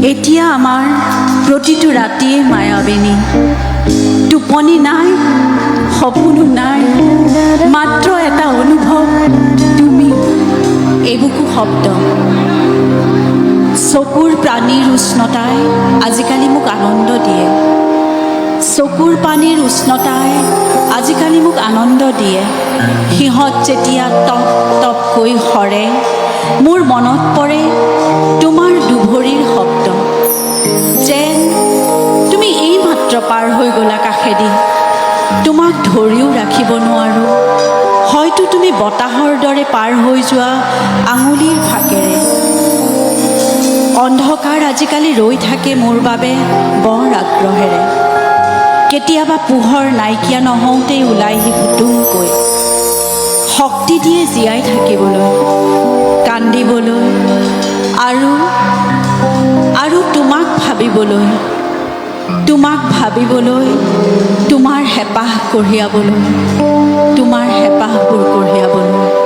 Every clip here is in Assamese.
এতিয়া আমাৰ প্ৰতিটো ৰাতিয়ে মায়াবিনী, টোপনি নাই, সপোনো নাই, মাত্ৰ এটা অনুভৱ, তুমি, এইবুকু শব্দ। চকুৰ প্ৰাণীৰ উষ্ণতাই আজিকালি মোক আনন্দ দিয়ে, চকুৰ পানীৰ উষ্ণতাই আজিকালি মোক আনন্দ দিয়ে। সিহঁত যেতিয়া টপ টপকৈ সৰে, মোৰ মনত পৰে তোমাৰ দুভৰিৰ শব্দ, যেন তুমি এইমাত্ৰ পাৰ হৈ গ'লা কাষেদি। তোমাক ধৰিও ৰাখিব নোৱাৰোঁ, হয়তো তুমি বতাহৰ দৰে পাৰ হৈ যোৱা আঙুলিৰ ফাকেৰে। অন্ধকাৰ আজিকালি ৰৈ থাকে মোৰ বাবে বৰ আগ্ৰহেৰে, কেতিয়াবা পোহৰ নাইকিয়া নহওঁতেই ওলাইহি পুতুংকৈ, শক্তি দিয়ে জীয়াই থাকিবলৈ, কান্দিবলৈ আৰু আৰু তোমাক ভাবিবলৈ, তোমাৰ হেঁপাহ কঢ়িয়াবলৈ, তোমাৰ হেঁপাহবোৰ কঢ়িয়াবলৈ।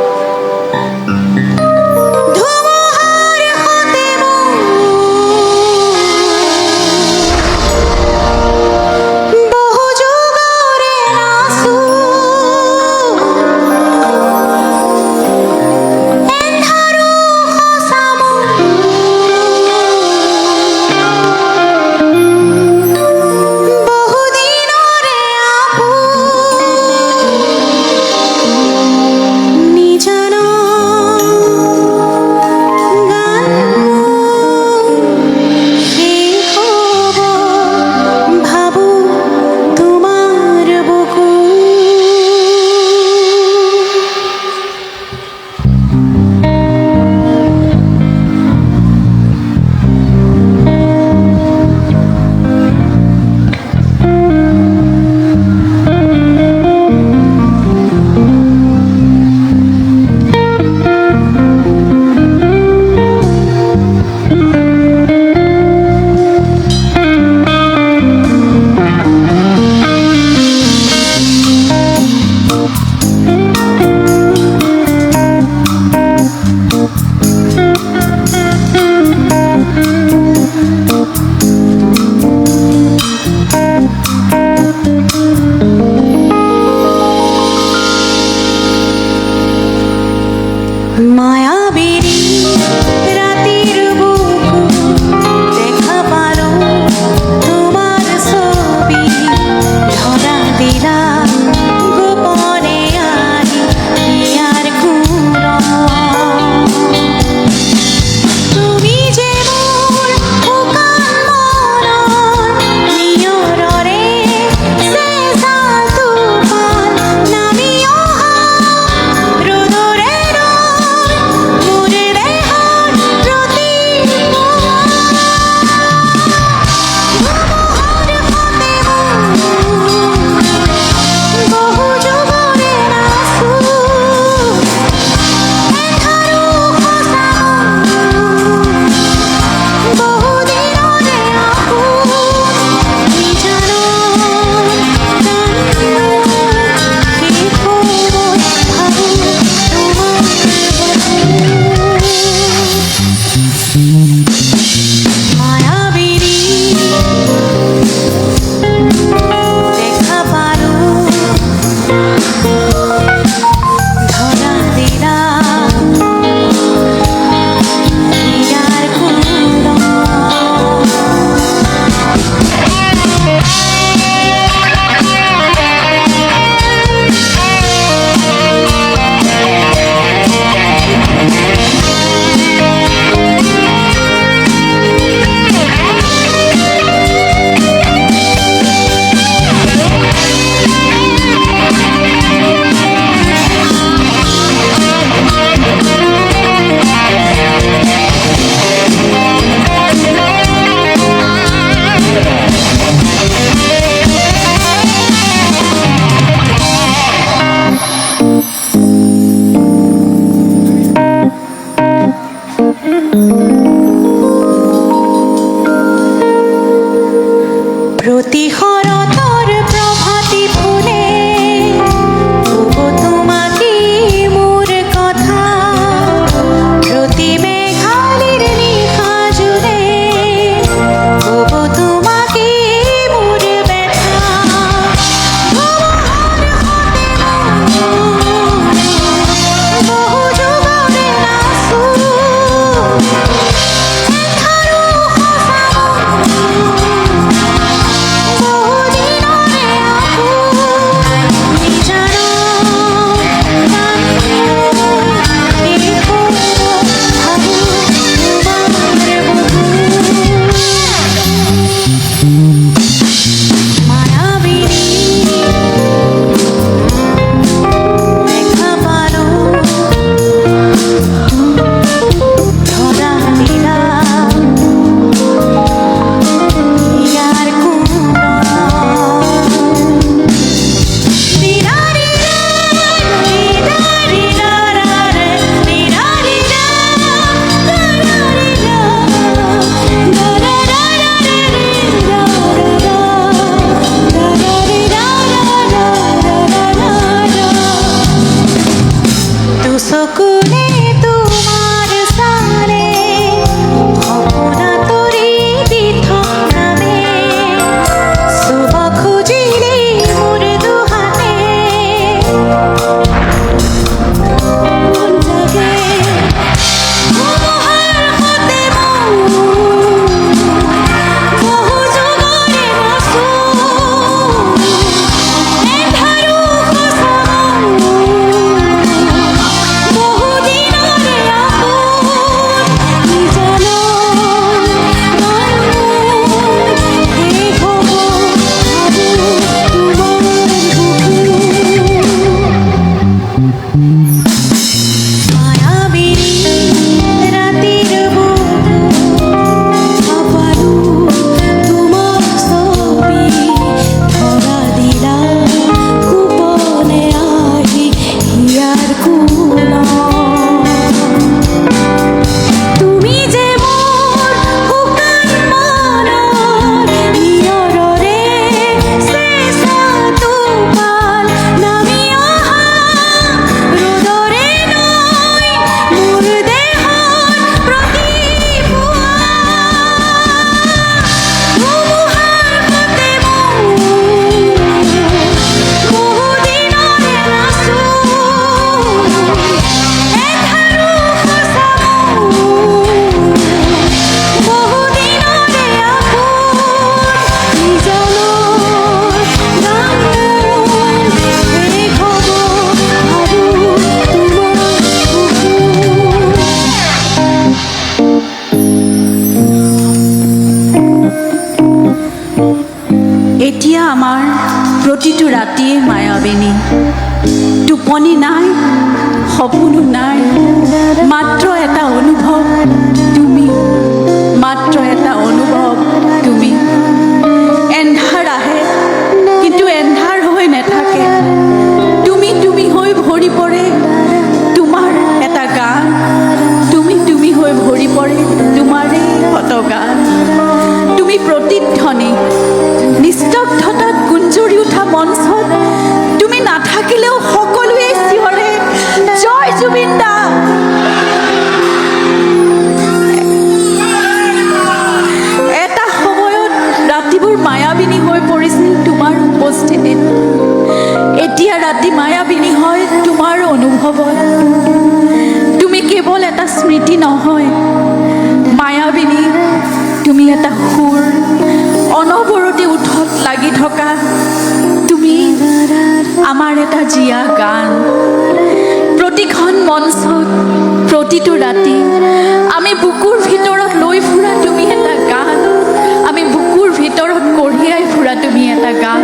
প্ৰতিটো ৰাতিয়ে মায়াবিনী। টোপনি নাই, সপোনো নাই, মাত্ৰ এটা অনুভৱ তুমি, মাত্ৰ এটা অনুভৱ তুমি। এন্ধাৰ আহে কিন্তু এন্ধাৰ হৈ নাথাকে, তুমি তুমি হৈ ভৰি পৰে তোমাৰ এটা গান, তুমি তুমি হৈ ভৰি পৰে তোমাৰেই শত গান। তুমি প্ৰতিধ্বনি, নিস্তব্ধতাত গুঞ্জৰি উঠা মঞ্চত তুমি নাথাকিলেও সকলোৱে চিঞৰে জয় জুবিন দা। এটা সময়ত ৰাতিবোৰ মায়াবিনী হৈ পৰিছিল তোমাৰ উপস্থিতিত, এতিয়া ৰাতি মায়াবিনী হয় তোমাৰ অনুভৱত। তুমি কেৱল এটা স্মৃতি নহয় মায়াবিনী, তুমি এটা সুৰ, অনবৰতে উঠত লাগি থকা তুমি, আমাৰ এটা জীয়া গান। প্ৰতিখন মঞ্চত প্ৰতিটো ৰাতি আমি বুকুৰ ভিতৰত লৈ ফুৰা তুমি এটা গান, আমি বুকুৰ ভিতৰত কঢ়িয়াই ফুৰা তুমি এটা গান।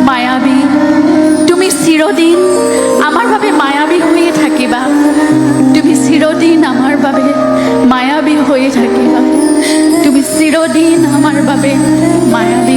মায়াবী, তুমি চিৰদিন আমাৰ বাবে মায়াবী হৈয়ে থাকিবা, তুমি চিৰদিন আমাৰ বাবে মায়াবী হৈয়ে থাকিবা, তুমি চিৰদিন আমাৰ বাবে মায়াবী